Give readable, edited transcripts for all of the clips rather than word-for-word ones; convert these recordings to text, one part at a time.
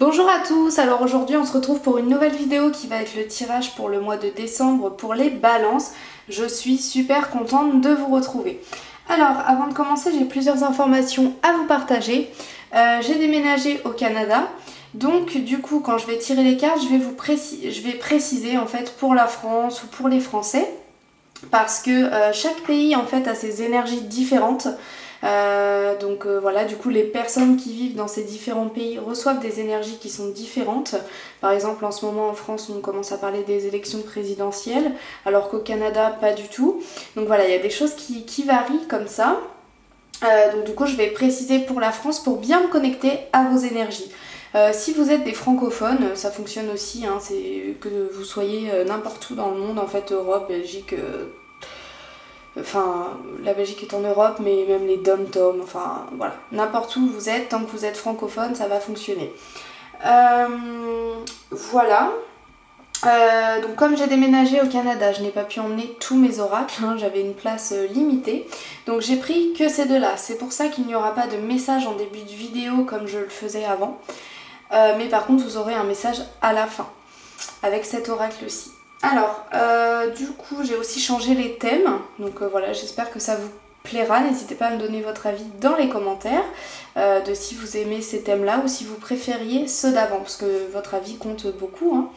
Bonjour à tous, alors aujourd'hui on se retrouve pour une nouvelle vidéo qui va être le tirage pour le mois de décembre pour les balances. Je suis super contente de vous retrouver. Alors avant de commencer, j'ai plusieurs informations à vous partager. J'ai déménagé au Canada, donc du coup quand je vais tirer les cartes, je vais préciser en fait pour la France ou pour les Français, parce que chaque pays en fait a ses énergies différentes. Voilà, du coup les personnes qui vivent dans ces différents pays reçoivent des énergies qui sont différentes. Par exemple en ce moment en France on commence à parler des élections présidentielles, alors qu'au Canada pas du tout. Donc voilà, il y a des choses qui varient comme ça. Donc du coup je vais préciser pour la France pour bien me connecter à vos énergies. Si vous êtes des francophones, ça fonctionne aussi, hein, c'est que vous soyez n'importe où dans le monde, en fait Europe, Belgique, enfin la Belgique est en Europe, mais même les dom-tom, enfin voilà, n'importe où vous êtes, tant que vous êtes francophone, ça va fonctionner. Voilà. Donc comme j'ai déménagé au Canada, je n'ai pas pu emmener tous mes oracles, hein, j'avais une place limitée. Donc j'ai pris que ces deux-là. C'est pour ça qu'il n'y aura pas de message en début de vidéo comme je le faisais avant. Mais par contre vous aurez un message à la fin, avec cet oracle-ci. Alors, du coup j'ai aussi changé les thèmes. Donc voilà, j'espère que ça vous plaira. N'hésitez pas à me donner votre avis dans les commentaires de si vous aimez ces thèmes-là ou si vous préfériez ceux d'avant, parce que votre avis compte beaucoup, hein.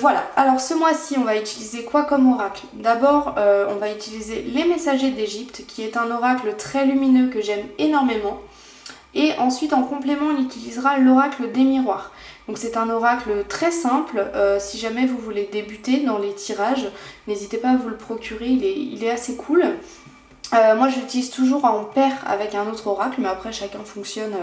Voilà, alors ce mois-ci on va utiliser quoi comme oracle? D'abord on va utiliser les messagers d'Égypte, qui est un oracle très lumineux que j'aime énormément. Et ensuite en complément on utilisera l'oracle des miroirs. Donc c'est un oracle très simple, si jamais vous voulez débuter dans les tirages, n'hésitez pas à vous le procurer, il est assez cool. Moi je l'utilise toujours en paire avec un autre oracle, mais après chacun fonctionne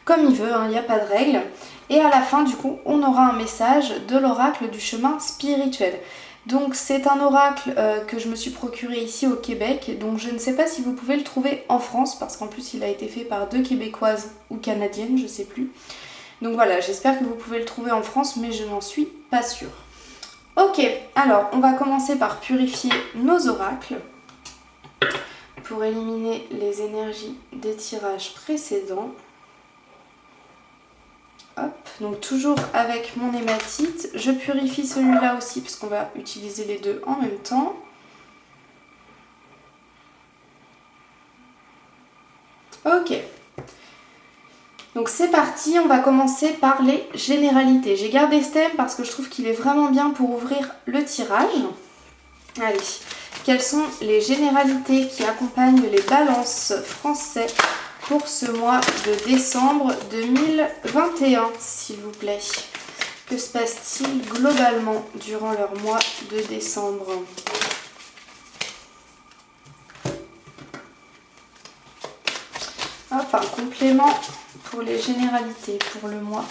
comme il veut, il n'y a pas de règle. Et à la fin du coup on aura un message de l'oracle du chemin spirituel. Donc c'est un oracle que je me suis procuré ici au Québec, donc je ne sais pas si vous pouvez le trouver en France, parce qu'en plus il a été fait par 2 Québécoises ou Canadiennes, je sais plus. Donc voilà, j'espère que vous pouvez le trouver en France, mais je n'en suis pas sûre. Ok, alors on va commencer par purifier nos oracles pour éliminer les énergies des tirages précédents. Hop, donc toujours avec mon hématite, je purifie celui-là aussi parce qu'on va utiliser les deux en même temps. Ok, donc c'est parti, on va commencer par les généralités. J'ai gardé ce thème parce que je trouve qu'il est vraiment bien pour ouvrir le tirage. Allez, quelles sont les généralités qui accompagnent les balances français pour ce mois de décembre 2021, s'il vous plaît? Que se passe-t-il globalement durant leur mois de décembre? Hop, un complément pour les généralités pour le mois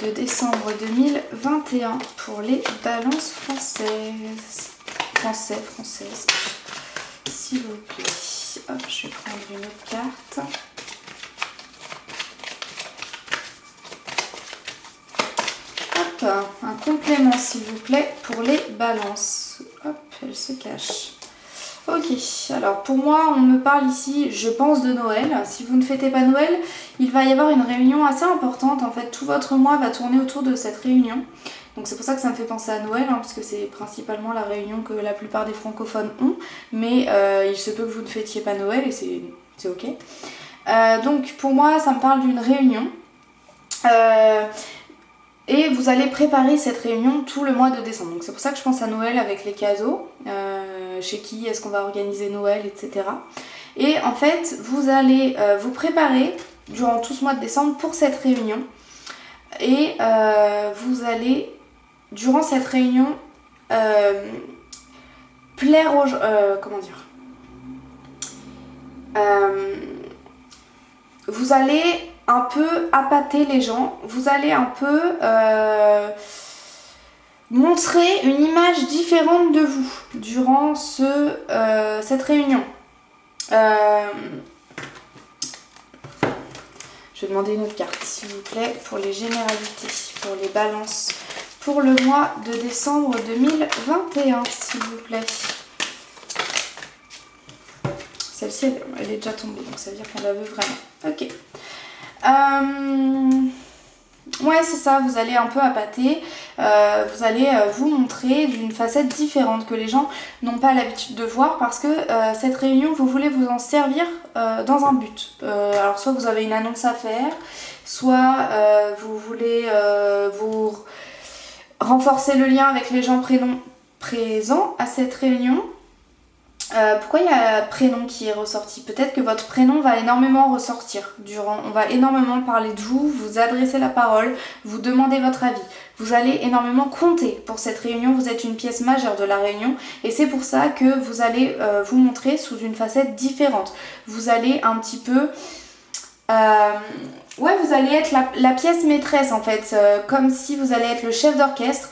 de décembre 2021 pour les balances françaises. Françaises, s'il vous plaît. Hop, je vais prendre une autre carte. Un complément s'il vous plaît pour les balances. Hop, elle se cache. Ok, alors pour moi on me parle ici, je pense, de Noël. Si vous ne fêtez pas Noël, il va y avoir une réunion assez importante. En fait, tout votre mois va tourner autour de cette réunion. Donc c'est pour ça que ça me fait penser à Noël, hein, parce que c'est principalement la réunion que la plupart des francophones ont. Mais il se peut que vous ne fêtiez pas Noël et c'est ok. Donc pour moi ça me parle d'une réunion. Et vous allez préparer cette réunion tout le mois de décembre. Donc c'est pour ça que je pense à Noël avec les cadeaux. Chez qui est-ce qu'on va organiser Noël, etc. Et en fait, vous allez vous préparer durant tout ce mois de décembre pour cette réunion. Et vous allez, durant cette réunion, plaire aux gens... comment dire, vous allez un peu appâter les gens, vous allez un peu montrer une image différente de vous durant cette réunion. Je vais demander une autre carte s'il vous plaît pour les généralités, pour les balances, pour le mois de décembre 2021 s'il vous plaît. Celle-ci elle est déjà tombée, donc ça veut dire qu'on la veut vraiment. Ok. Ouais, c'est ça, vous allez un peu appâter, vous allez vous montrer d'une facette différente que les gens n'ont pas l'habitude de voir parce que cette réunion, vous voulez vous en servir dans un but. Alors soit vous avez une annonce à faire, soit vous voulez vous renforcer le lien avec les gens présents à cette réunion. Pourquoi il y a prénom qui est ressorti? Peut-être que votre prénom va énormément ressortir on va énormément parler de vous, vous adresser la parole, vous demander votre avis. Vous allez énormément compter pour cette réunion, vous êtes une pièce majeure de la réunion et c'est pour ça que vous allez vous montrer sous une facette différente. Vous allez un petit peu... ouais, vous allez être la pièce maîtresse en fait, comme si vous allez être le chef d'orchestre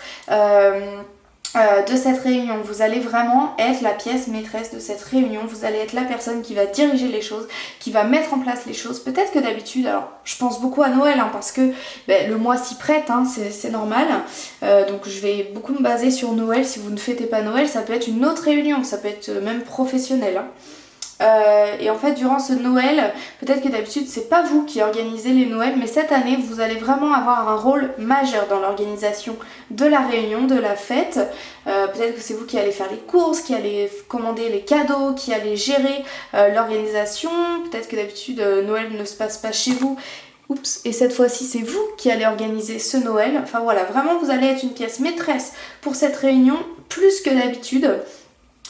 de cette réunion. Vous allez vraiment être la pièce maîtresse de cette réunion, vous allez être la personne qui va diriger les choses, qui va mettre en place les choses. Peut-être que d'habitude, alors je pense beaucoup à Noël parce que le mois s'y prête, c'est normal, donc je vais beaucoup me baser sur Noël. Si vous ne fêtez pas Noël, ça peut être une autre réunion, ça peut être même professionnel. Et en fait durant ce Noël, peut-être que d'habitude c'est pas vous qui organisez les Noëls, mais cette année vous allez vraiment avoir un rôle majeur dans l'organisation de la réunion, de la fête. Peut-être que c'est vous qui allez faire les courses, qui allez commander les cadeaux, qui allez gérer l'organisation. Peut-être que d'habitude Noël ne se passe pas chez vous. Oups, et cette fois-ci c'est vous qui allez organiser ce Noël. Enfin voilà, vraiment vous allez être une pièce maîtresse pour cette réunion plus que d'habitude.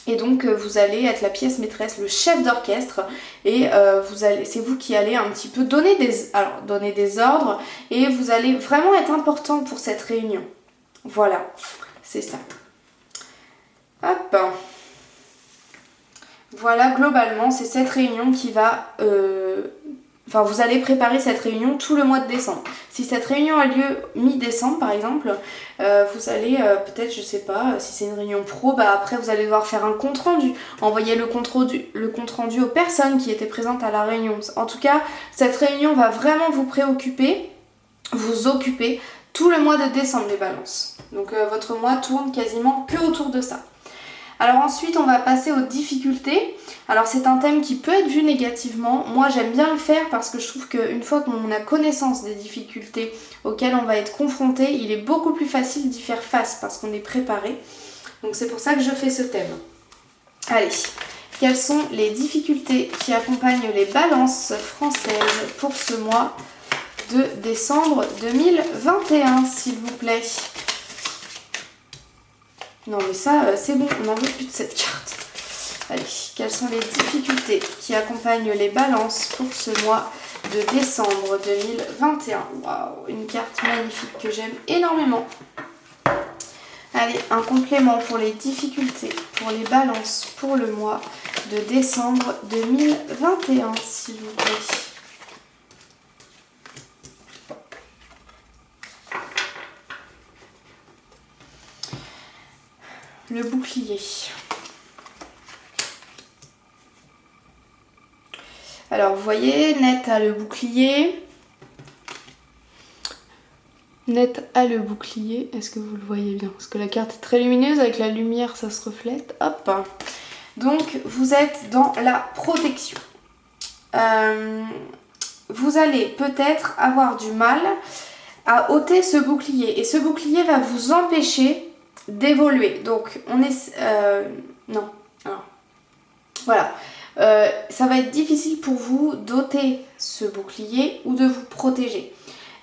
Et donc vous allez être la pièce maîtresse, le chef d'orchestre et c'est vous qui allez un petit peu donner des ordres et vous allez vraiment être important pour cette réunion. Voilà, c'est ça. Hop. Voilà, globalement, c'est cette réunion qui va... Enfin, vous allez préparer cette réunion tout le mois de décembre. Si cette réunion a lieu mi-décembre, par exemple, vous allez peut-être, je sais pas, si c'est une réunion pro, après vous allez devoir faire un compte-rendu, envoyer le compte-rendu aux personnes qui étaient présentes à la réunion. En tout cas, cette réunion va vraiment vous préoccuper, vous occuper tout le mois de décembre, les balances. Donc votre mois tourne quasiment que autour de ça. Alors ensuite on va passer aux difficultés. Alors c'est un thème qui peut être vu négativement. Moi j'aime bien le faire parce que je trouve qu'une fois qu'on a connaissance des difficultés auxquelles on va être confronté, il est beaucoup plus facile d'y faire face parce qu'on est préparé. Donc c'est pour ça que je fais ce thème. Allez, quelles sont les difficultés qui accompagnent les balances françaises pour ce mois de décembre 2021, s'il vous plaît? Non mais ça, c'est bon, on n'en veut plus de cette carte. Allez, quelles sont les difficultés qui accompagnent les balances pour ce mois de décembre 2021? Waouh, une carte magnifique que j'aime énormément. Allez, un complément pour les difficultés pour les balances pour le mois de décembre 2021, s'il vous plaît. Le bouclier. Alors vous voyez, Net a le bouclier. Net a le bouclier. Est-ce que vous le voyez bien? Parce que la carte est très lumineuse, avec la lumière ça se reflète. Hop. Donc vous êtes dans la protection. Vous allez peut-être avoir du mal à ôter ce bouclier. Et ce bouclier va vous empêcher d'évoluer. Donc on est... non. Alors, voilà. Ça va être difficile pour vous d'ôter ce bouclier ou de vous protéger.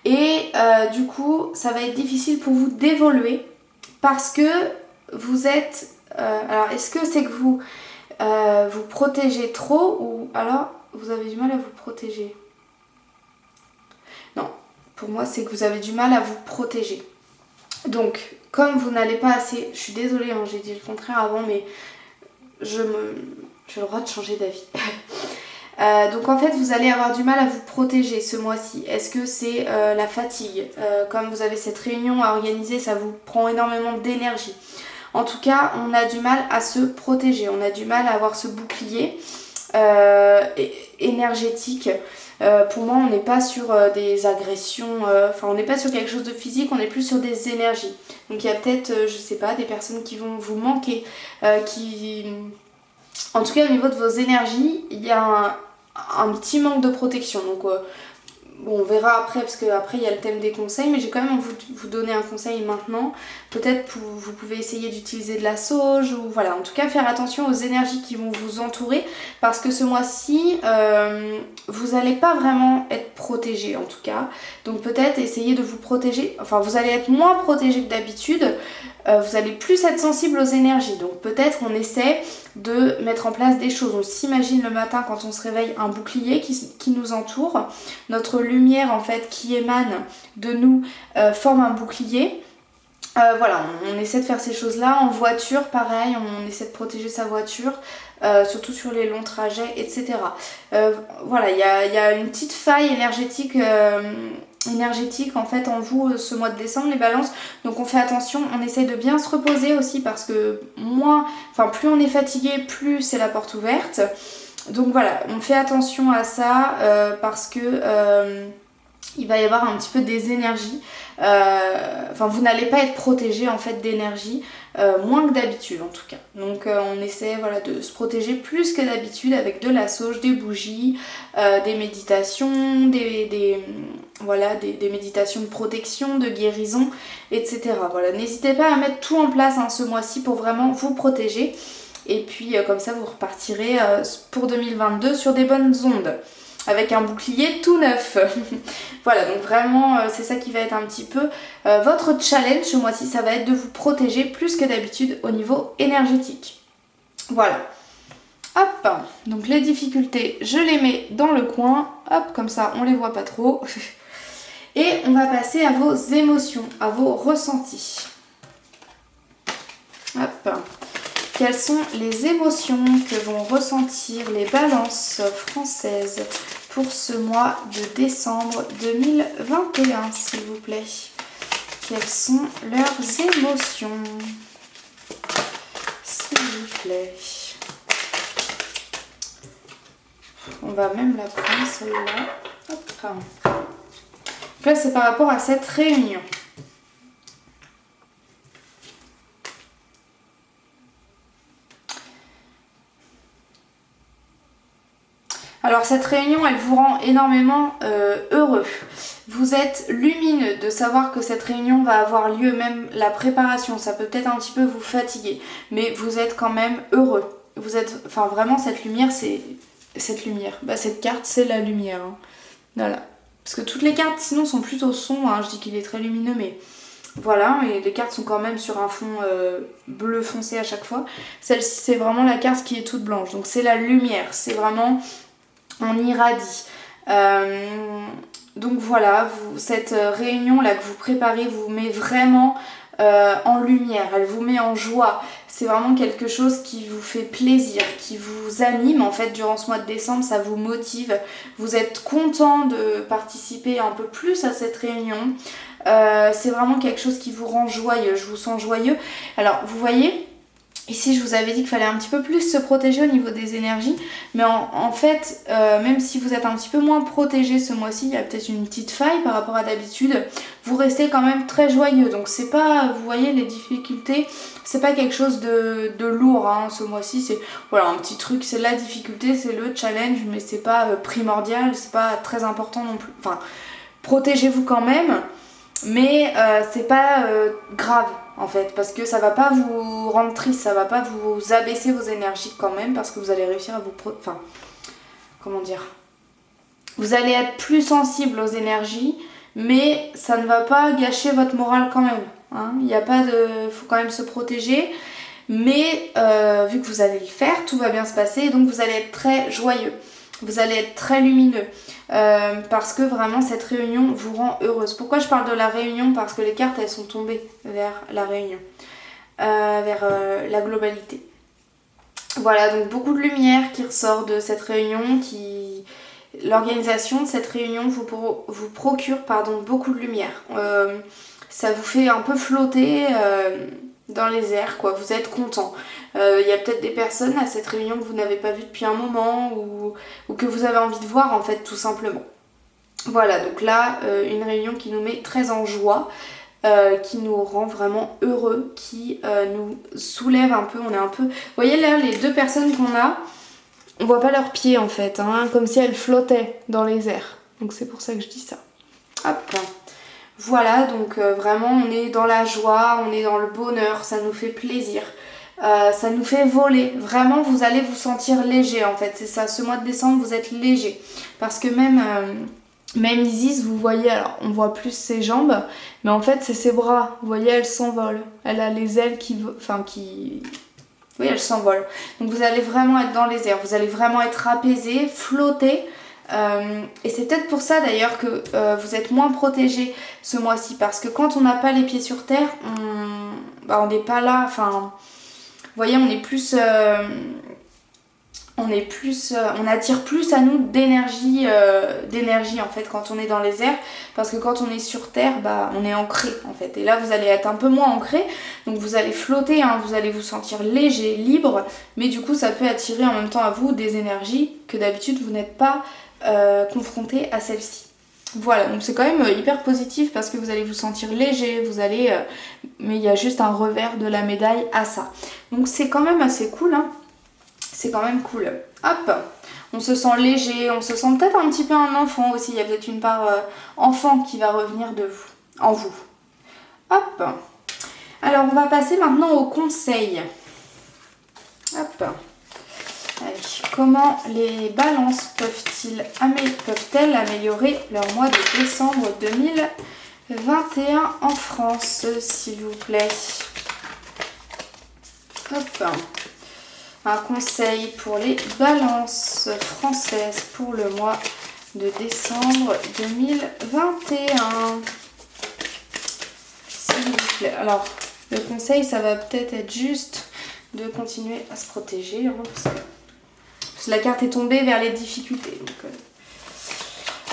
Et du coup, ça va être difficile pour vous d'évoluer parce que vous êtes... alors, est-ce que c'est que vous vous protégez trop ou alors vous avez du mal à vous protéger? Non, pour moi, c'est que vous avez du mal à vous protéger. Donc, comme vous n'allez pas assez... Je suis désolée, j'ai dit le contraire avant, mais j'ai le droit de changer d'avis. Donc en fait vous allez avoir du mal à vous protéger ce mois-ci. Est-ce que c'est la fatigue? Comme vous avez cette réunion à organiser, ça vous prend énormément d'énergie. En tout cas, on a du mal à se protéger, on a du mal à avoir ce bouclier énergétique. Pour moi, on n'est pas sur des agressions, on n'est pas sur quelque chose de physique, on est plus sur des énergies. Donc il y a peut-être, je sais pas, des personnes qui vont vous manquer, En tout cas, au niveau de vos énergies, il y a un petit manque de protection. Donc bon, on verra après parce qu'après il y a le thème des conseils, mais j'ai quand même envie de vous donner un conseil maintenant. Peut-être vous pouvez essayer d'utiliser de la sauge ou voilà, en tout cas faire attention aux énergies qui vont vous entourer parce que ce mois-ci vous n'allez pas vraiment être protégé en tout cas. Donc peut-être essayer de vous protéger, enfin vous allez être moins protégé que d'habitude, vous allez plus être sensible aux énergies. Donc peut-être on essaie de mettre en place des choses. On s'imagine le matin quand on se réveille un bouclier qui nous entoure. Notre lumière en fait qui émane de nous forme un bouclier. Voilà, on essaie de faire ces choses-là. En voiture, pareil, on essaie de protéger sa voiture, surtout sur les longs trajets, etc. Voilà, il y a une petite faille énergétique en fait en vous ce mois de décembre, les balances. Donc on fait attention, on essaie de bien se reposer aussi parce que plus on est fatigué, plus c'est la porte ouverte. Donc voilà, on fait attention à ça parce que il va y avoir un petit peu des énergies. Vous n'allez pas être protégé en fait d'énergie, moins que d'habitude en tout cas. Donc on essaie voilà, de se protéger plus que d'habitude avec de la sauge, des bougies, des méditations, des méditations de protection, de guérison, etc. Voilà, n'hésitez pas à mettre tout en place ce mois-ci pour vraiment vous protéger. Et puis comme ça vous repartirez pour 2022 sur des bonnes ondes. Avec un bouclier tout neuf. Voilà, donc vraiment c'est ça qui va être un petit peu votre challenge ce mois-ci, ça va être de vous protéger plus que d'habitude au niveau énergétique. Voilà. Hop, donc les difficultés, je les mets dans le coin, hop, comme ça on les voit pas trop. Et on va passer à vos émotions, à vos ressentis. Hop. Quelles sont les émotions que vont ressentir les balances françaises pour ce mois de décembre 2021, s'il vous plaît? Quelles sont leurs émotions, s'il vous plaît? On va même la prendre, celle-là. Hop. Donc là, c'est par rapport à cette réunion. Alors cette réunion, elle vous rend énormément heureux. Vous êtes lumineux de savoir que cette réunion va avoir lieu, même la préparation, ça peut peut-être un petit peu vous fatiguer, mais vous êtes quand même heureux. Vous êtes, vraiment cette lumière, c'est cette lumière. Cette carte, c'est la lumière. Voilà. Parce que toutes les cartes sinon sont plutôt sombres, je dis qu'il est très lumineux, mais voilà, et les cartes sont quand même sur un fond bleu foncé à chaque fois. Celle-ci, c'est vraiment la carte qui est toute blanche, donc c'est la lumière, c'est vraiment... on irradie. Donc voilà, cette réunion là que vous préparez vous met vraiment en lumière, elle vous met en joie. C'est vraiment quelque chose qui vous fait plaisir, qui vous anime en fait durant ce mois de décembre, ça vous motive. Vous êtes content de participer un peu plus à cette réunion. C'est vraiment quelque chose qui vous rend joyeux, je vous sens joyeux. Alors vous voyez, ici je vous avais dit qu'il fallait un petit peu plus se protéger au niveau des énergies, mais en fait même si vous êtes un petit peu moins protégé ce mois-ci, il y a peut-être une petite faille par rapport à d'habitude, vous restez quand même très joyeux. Donc c'est pas, vous voyez, les difficultés, c'est pas quelque chose de lourd ce mois-ci, c'est voilà, un petit truc, c'est la difficulté, c'est le challenge, mais c'est pas primordial, c'est pas très important non plus. Enfin, protégez-vous quand même, mais c'est pas grave en fait, parce que ça va pas vous rendre triste, ça va pas vous abaisser vos énergies quand même, parce que vous allez réussir à vous allez être plus sensible aux énergies, mais ça ne va pas gâcher votre morale quand même. Il n'y a pas de... faut quand même se protéger, mais vu que vous allez le faire, tout va bien se passer, et donc vous allez être très joyeux. Vous allez être très lumineux parce que vraiment cette réunion vous rend heureuse. Pourquoi je parle de la réunion? Parce que les cartes elles sont tombées vers la réunion, vers la globalité. Voilà, donc beaucoup de lumière qui ressort de cette réunion, l'organisation de cette réunion vous procure beaucoup de lumière. Ça vous fait un peu flotter dans les airs, quoi. Vous êtes content. Il y a peut-être des personnes à cette réunion que vous n'avez pas vues depuis un moment ou que vous avez envie de voir en fait, tout simplement. Voilà, donc là une réunion qui nous met très en joie, qui nous rend vraiment heureux, qui nous soulève un peu. On est un peu... Vous voyez là, les deux personnes qu'on a, on voit pas leurs pieds en fait, comme si elles flottaient dans les airs. Donc c'est pour ça que je dis ça. Hop. Voilà, donc vraiment on est dans la joie, on est dans le bonheur, ça nous fait plaisir. Ça nous fait voler. Vraiment, vous allez vous sentir léger en fait. C'est ça, ce mois de décembre, vous êtes léger. Parce que même Isis, vous voyez, alors on voit plus ses jambes, mais en fait c'est ses bras. Vous voyez, elle s'envole. Elle a les ailes qui... Oui, elle s'envole. Donc vous allez vraiment être dans les airs. Vous allez vraiment être apaisé, flotter. Et c'est peut-être pour ça d'ailleurs que vous êtes moins protégé ce mois-ci. Parce que quand on n'a pas les pieds sur terre, on n'est pas là. Enfin... Vous voyez, on attire plus à nous d'énergie en fait quand on est dans les airs, parce que quand on est sur terre, on est ancré en fait. Et là, vous allez être un peu moins ancré, donc vous allez flotter, hein, vous allez vous sentir léger, libre, mais du coup, ça peut attirer en même temps à vous des énergies que d'habitude vous n'êtes pas confronté à celles-ci. Voilà, donc c'est quand même hyper positif parce que vous allez vous sentir léger, mais il y a juste un revers de la médaille à ça. Donc c'est quand même assez cool, hein. C'est quand même cool. Hop, on se sent léger, on se sent peut-être un petit peu un enfant aussi. Il y a peut-être une part enfant qui va revenir en vous. Hop. Alors on va passer maintenant au conseil. Hop. Allez, comment les balances peuvent-elles améliorer leur mois de décembre 2021 en France, s'il vous plaît? Hop. Un conseil pour les balances françaises pour le mois de décembre 2021. S'il vous plaît. Alors, le conseil, ça va peut-être être juste de continuer à se protéger. Hein, parce que la carte est tombée vers les difficultés. Donc,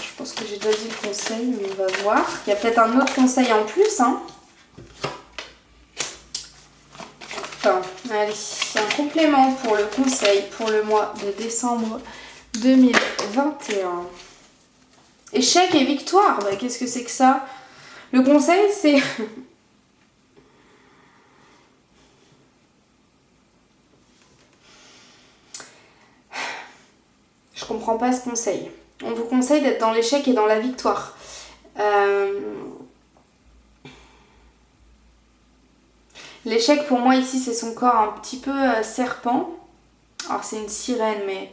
je pense que j'ai déjà dit le conseil, mais on va voir. Il y a peut-être un autre conseil en plus. Hein. Enfin, allez, un complément pour le conseil pour le mois de décembre 2021. Échec et victoire, qu'est-ce que c'est que ça? Le conseil, c'est... Je comprends pas ce conseil. On vous conseille d'être dans l'échec et dans la victoire. L'échec pour moi ici, c'est son corps un petit peu serpent. Alors c'est une sirène, mais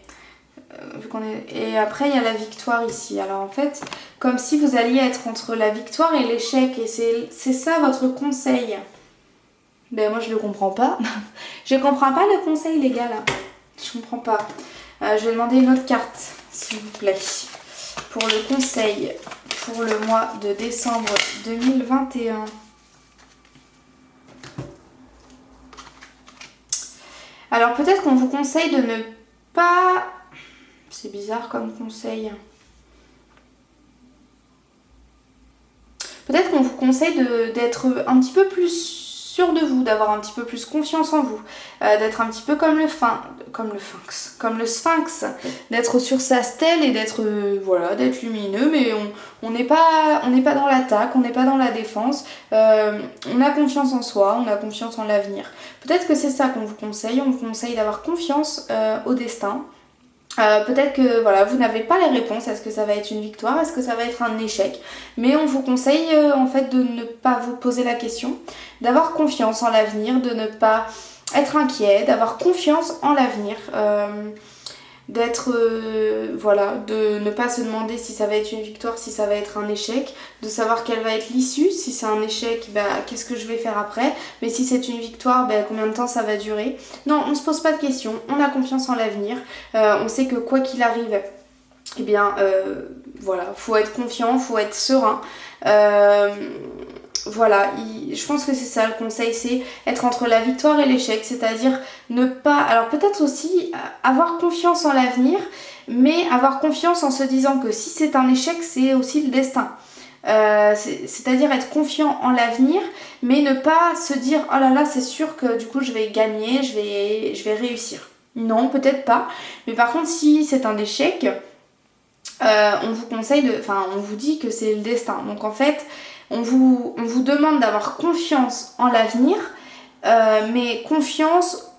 vu qu'on est... Et après il y a la victoire ici. Alors en fait, comme si vous alliez être entre la victoire et l'échec. Et c'est ça votre conseil. Ben moi je le comprends pas. Je comprends pas le conseil les gars là. Je comprends pas. Je vais demander une autre carte, s'il vous plaît. Pour le conseil pour le mois de décembre 2021. Alors peut-être qu'on vous conseille de ne pas... C'est bizarre comme conseil. Peut-être qu'on vous conseille d'être un petit peu plus sûr de vous, d'avoir un petit peu plus confiance en vous, d'être un petit peu comme le sphinx, d'être sur sa stèle et d'être d'être lumineux, mais on n'est pas dans l'attaque, on n'est pas dans la défense, on a confiance en soi, on a confiance en l'avenir. Peut-être que c'est ça qu'on vous conseille, on vous conseille d'avoir confiance au destin. Peut-être que vous n'avez pas les réponses, est-ce que ça va être une victoire, est-ce que ça va être un échec, mais on vous conseille en fait de ne pas vous poser la question, d'avoir confiance en l'avenir, de ne pas être inquiet, d'avoir confiance en l'avenir, de ne pas se demander si ça va être une victoire, si ça va être un échec, de savoir quelle va être l'issue, si c'est un échec, qu'est-ce que je vais faire après, mais si c'est une victoire, combien de temps ça va durer. Non, on ne se pose pas de questions, on a confiance en l'avenir, on sait que quoi qu'il arrive, faut être confiant, faut être serein. Je pense que c'est ça le conseil, c'est être entre la victoire et l'échec, c'est-à-dire ne pas... Alors peut-être aussi avoir confiance en l'avenir, mais avoir confiance en se disant que si c'est un échec, c'est aussi le destin. C'est-à-dire être confiant en l'avenir, mais ne pas se dire « Oh là là, c'est sûr que du coup je vais gagner, je vais réussir ». Non, peut-être pas, mais par contre si c'est un échec, on vous dit que c'est le destin. Donc en fait... On vous demande d'avoir confiance en l'avenir, mais confiance...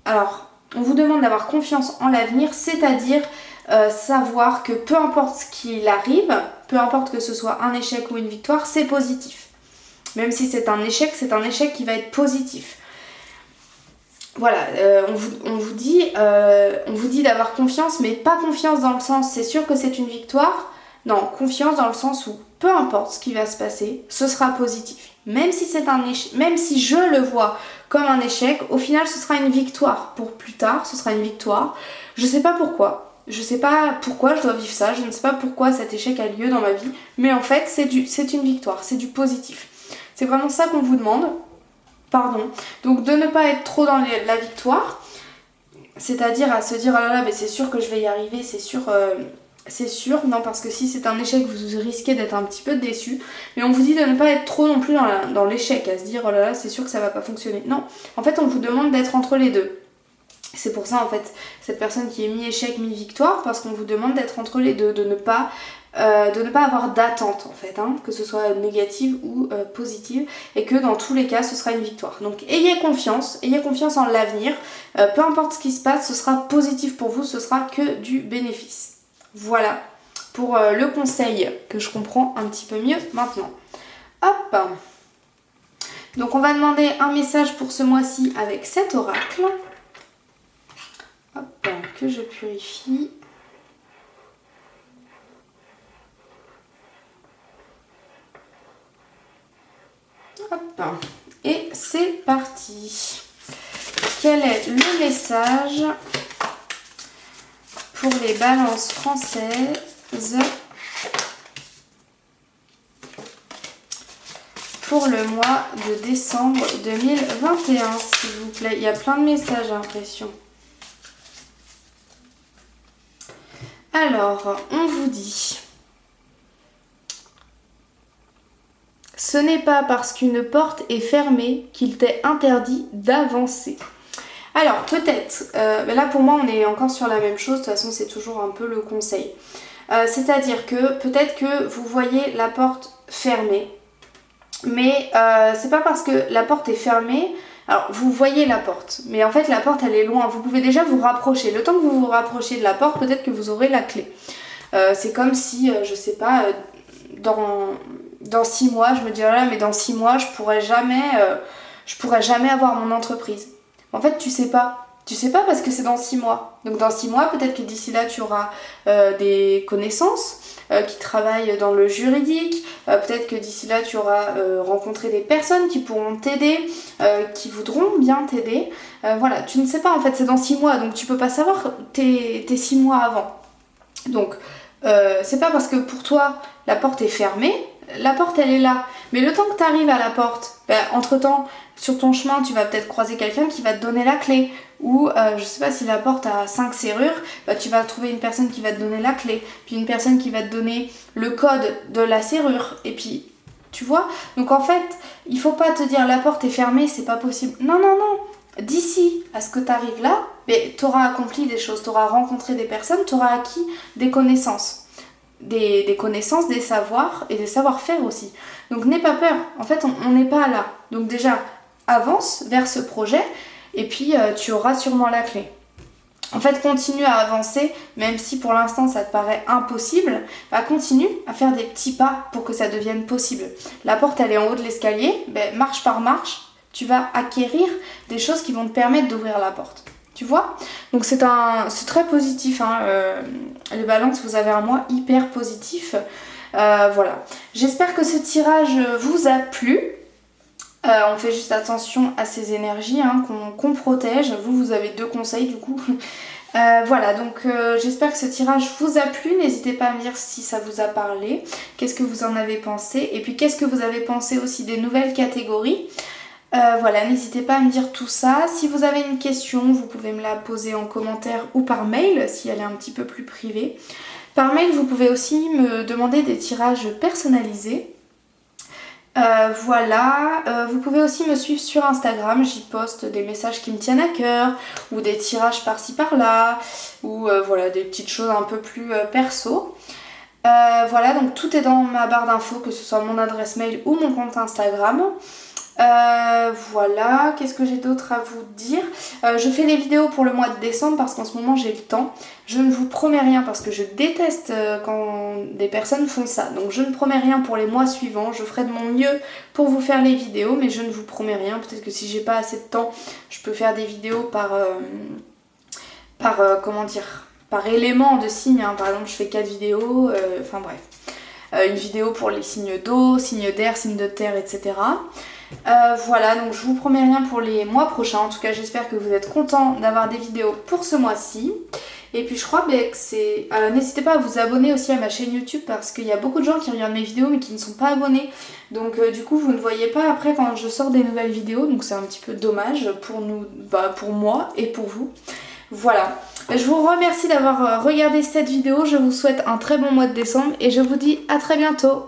Alors, on vous demande d'avoir confiance en l'avenir, c'est-à-dire savoir que peu importe ce qu'il arrive, peu importe que ce soit un échec ou une victoire, c'est positif. Même si c'est un échec qui va être positif. Voilà, on vous dit d'avoir confiance, mais pas confiance dans le sens c'est sûr que c'est une victoire. Non, confiance dans le sens où peu importe ce qui va se passer, ce sera positif. Même si c'est un échec, même si je le vois comme un échec, au final ce sera une victoire. Pour plus tard, ce sera une victoire. Je sais pas pourquoi. Je sais pas pourquoi je dois vivre ça, je ne sais pas pourquoi cet échec a lieu dans ma vie, mais en fait c'est une victoire, c'est du positif. C'est vraiment ça qu'on vous demande. Pardon. Donc de ne pas être trop dans la victoire, c'est-à-dire à se dire oh là là mais c'est sûr que je vais y arriver, c'est sûr, non parce que si c'est un échec vous risquez d'être un petit peu déçu, mais on vous dit de ne pas être trop non plus dans l'échec, à se dire oh là là c'est sûr que ça va pas fonctionner. Non, en fait on vous demande d'être entre les deux. C'est pour ça en fait cette personne qui est mi-échec, mi-victoire, parce qu'on vous demande d'être entre les deux, de ne pas avoir d'attente en fait, hein, que ce soit négative ou positive, et que dans tous les cas ce sera une victoire. Donc ayez confiance en l'avenir, peu importe ce qui se passe, ce sera positif pour vous, ce sera que du bénéfice. Voilà pour le conseil que je comprends un petit peu mieux maintenant. Hop. Donc on va demander un message pour ce mois-ci avec cet oracle. Hop, que je purifie. Hop, et c'est parti. Quel est le message pour les balances françaises pour le mois de décembre 2021, s'il vous plaît? Il y a plein de messages, j'ai l'impression. Alors, on vous dit... Ce n'est pas parce qu'une porte est fermée qu'il t'est interdit d'avancer. Alors peut-être, là pour moi on est encore sur la même chose, de toute façon c'est toujours un peu le conseil. C'est-à-dire que peut-être que vous voyez la porte fermée, mais c'est pas parce que la porte est fermée, alors vous voyez la porte, mais en fait la porte elle est loin, vous pouvez déjà vous rapprocher. Le temps que vous vous rapprochez de la porte, peut-être que vous aurez la clé. C'est comme si, je sais pas, dans 6 mois, je me dis oh là mais dans 6 mois je pourrais jamais avoir mon entreprise. En fait tu sais pas parce que c'est dans 6 mois. Donc dans 6 mois peut-être que d'ici là tu auras des connaissances qui travaillent dans le juridique, peut-être que d'ici là tu auras rencontré des personnes qui pourront t'aider, qui voudront bien t'aider. Voilà, tu ne sais pas en fait, c'est dans 6 mois donc tu peux pas savoir tes 6 mois avant. Donc c'est pas parce que pour toi la porte est fermée, la porte elle est là, mais le temps que tu arrives à la porte, entre temps sur ton chemin tu vas peut-être croiser quelqu'un qui va te donner la clé, ou je sais pas si la porte a 5 serrures, tu vas trouver une personne qui va te donner la clé, puis une personne qui va te donner le code de la serrure, et puis tu vois, donc en fait il faut pas te dire la porte est fermée, c'est pas possible, non, d'ici à ce que tu arrives là, tu auras accompli des choses, tu auras rencontré des personnes, tu auras acquis des connaissances. Des connaissances, des savoirs et des savoir-faire aussi. Donc n'aie pas peur, en fait on n'est pas là. Donc déjà avance vers ce projet et puis tu auras sûrement la clé. En fait continue à avancer, même si pour l'instant ça te paraît impossible, continue à faire des petits pas pour que ça devienne possible. La porte elle est en haut de l'escalier, marche par marche, tu vas acquérir des choses qui vont te permettre d'ouvrir la porte. Tu vois? Donc c'est très positif, hein. Les balances, vous avez un mois hyper positif. Voilà. J'espère que ce tirage vous a plu. On fait juste attention à ces énergies hein, qu'on protège. Vous avez 2 conseils du coup. Voilà, donc j'espère que ce tirage vous a plu. N'hésitez pas à me dire si ça vous a parlé. Qu'est-ce que vous en avez pensé? Et puis qu'est-ce que vous avez pensé aussi des nouvelles catégories? Voilà, n'hésitez pas à me dire tout ça. Si vous avez une question, vous pouvez me la poser en commentaire ou par mail si elle est un petit peu plus privée. Par mail, vous pouvez aussi me demander des tirages personnalisés. Voilà, vous pouvez aussi me suivre sur Instagram, j'y poste des messages qui me tiennent à cœur ou des tirages par-ci par-là ou voilà, des petites choses un peu plus perso. Voilà, donc tout est dans ma barre d'infos, que ce soit mon adresse mail ou mon compte Instagram. Voilà, qu'est-ce que j'ai d'autre à vous dire? Je fais des vidéos pour le mois de décembre parce qu'en ce moment j'ai le temps. Je ne vous promets rien parce que je déteste quand des personnes font ça. Donc je ne promets rien pour les mois suivants. Je ferai de mon mieux pour vous faire les vidéos, mais je ne vous promets rien. Peut-être que si j'ai pas assez de temps, je peux faire des vidéos comment dire, par élément de signes. Hein. Par exemple, je fais 4 vidéos, enfin bref. Une vidéo pour les signes d'eau, signes d'air, signes de terre, etc. Voilà, donc je vous promets rien pour les mois prochains. En tout cas, j'espère que vous êtes contents d'avoir des vidéos pour ce mois-ci. Et puis je crois que c'est... n'hésitez pas à vous abonner aussi à ma chaîne YouTube parce qu'il y a beaucoup de gens qui regardent mes vidéos mais qui ne sont pas abonnés. Donc du coup, vous ne voyez pas après quand je sors des nouvelles vidéos. Donc c'est un petit peu dommage pour nous, pour moi et pour vous. Voilà, je vous remercie d'avoir regardé cette vidéo. Je vous souhaite un très bon mois de décembre et je vous dis à très bientôt.